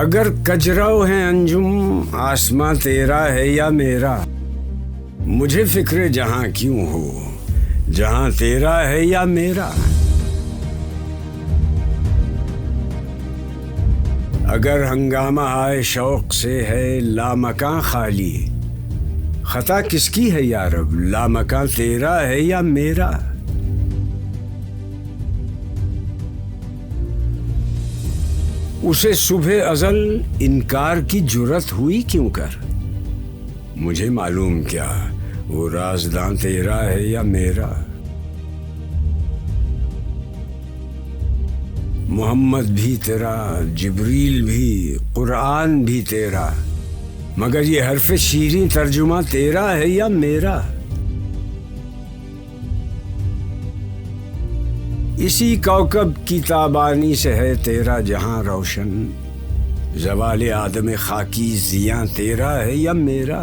अगर कजराओ है अंजुम, आसमां तेरा है या मेरा, मुझे फिक्र जहां क्यों हो, जहां तेरा है या मेरा। अगर हंगामा आए शौक से है लामकां खाली, खता किसकी है या रब, लामकां तेरा है या मेरा। उसे सुबह अजल इनकार की जुर्रत हुई क्यों कर, मुझे मालूम क्या वो राज़दां तेरा है या मेरा। मोहम्मद भी तेरा, जिब्रील भी, कुरान भी तेरा, मगर ये हर्फ़े शीरीं तर्जुमा तेरा है या मेरा। इसी कौकब की ताबानी से है तेरा जहां रोशन, ज़वाले आदम खाकी ज़ियां तेरा है या मेरा।